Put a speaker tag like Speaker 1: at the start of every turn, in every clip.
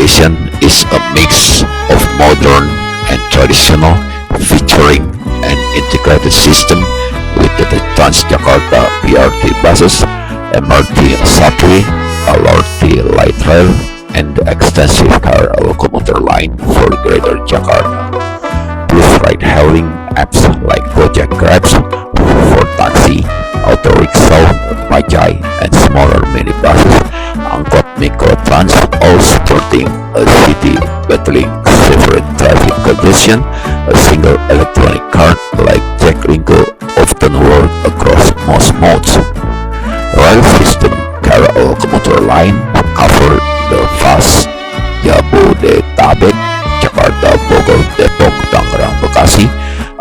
Speaker 1: station is a mix of modern and traditional, featuring an integrated system with the TransJakarta BRT buses, MRT subway, LRT light rail, and the extensive KRL Commuterline for Greater Jakarta. Plus ride-hailing apps like Gojek Grabs for taxi, auto rickshaw, bajai, and smaller minibuses, angkot microtrans, all supporting a city battling severe traffic congestion. A single electronic card like Jaklingko often works across most modes. Rail system KRL Commuterline cover the vast Jabodetabek, Jakarta, Bogor, Depok, Tangerang, Bekasi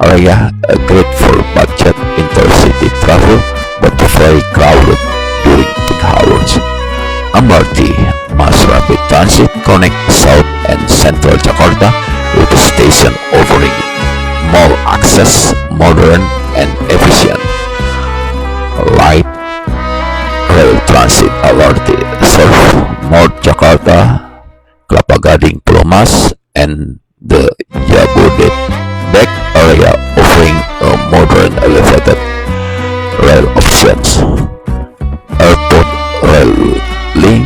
Speaker 1: area, great for budget intercity travel but very crowded during peak hours. MRT Bus Rapid Transit connect South and Central Jakarta with a station offering mall access, modern and efficient. Light rail transit LRT serve North Jakarta, Kelapa Gading, Pulomas, and the Jabodebek area, offering a modern elevated rail options. Airport rail link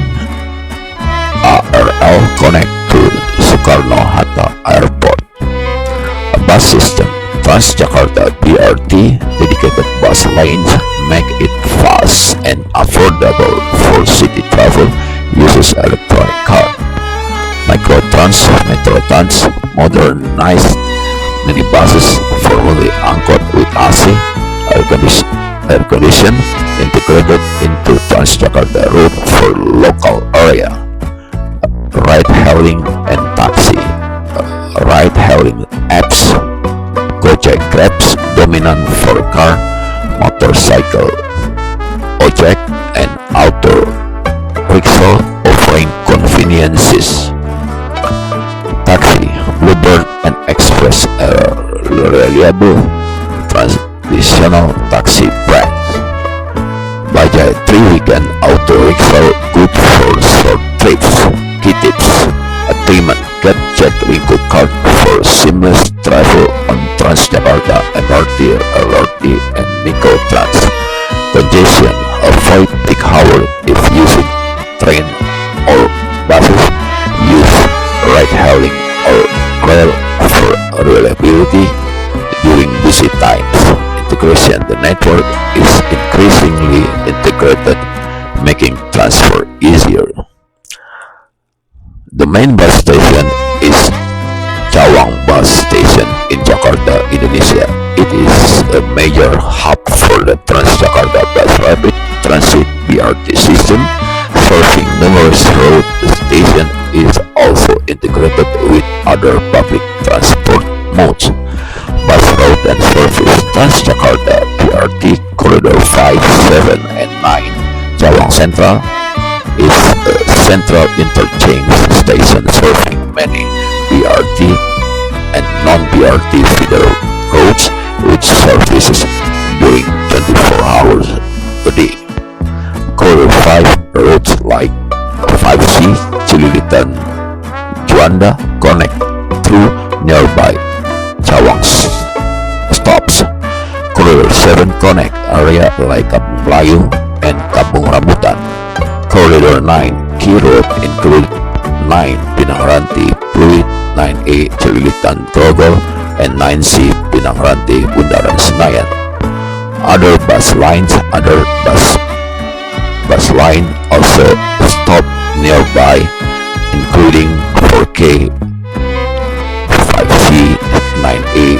Speaker 1: KRL connect to Soekarno-Hatta Airport. A bus system TransJakarta BRT dedicated bus lanes make it fast and affordable for city travel. Uses electronic card. Microtrans, Metrotrans, modernized minibuses, formerly angkot with AC, air condition, integrated into TransJakarta route for local area. Ride-hailing and taxi. Ride-hailing apps, Gojek Grabs dominant for car, motorcycle, ojek, and auto rickshaw, offering conveniences. Taxi, Bluebird and Express are reliable traditional taxi brands. Bajai 3 weekend auto rickshaw, good for short trips. Key tips: agreement, get Jaklingko card for seamless travel on TransJakarta, MRT, LRT, and Microtrans. Congestion, avoid peak hour if using train or buses. Use ride-hailing or rail for reliability during busy times. Integration, the network is increasingly integrated, making transfer easier. The main bus station is Cawang Bus Station in Jakarta, Indonesia. It is a major hub for the TransJakarta Bus Rapid Transit BRT system, serving numerous road. The station is also integrated with other public transport modes. Bus route and service: TransJakarta BRT Corridor 5, 7, and 9, Cawang Central is a central interchange station serving many BRT and non-BRT feeder roads with services during 24 hours a day. Corridor 5 roads like 5C, Cililitan, Juanda connect through nearby Cawang stops. Corridor 7 connect area like Kampung Melayu and Kampung Rambutan. Corridor 9 key road include 9 Pinang Ranti, Pluit, 9A Cililitan, Grogol, and 9C Pinang Ranti, Bundaran Senayan. Other bus line also stop nearby, including 4K, 5C, 9A,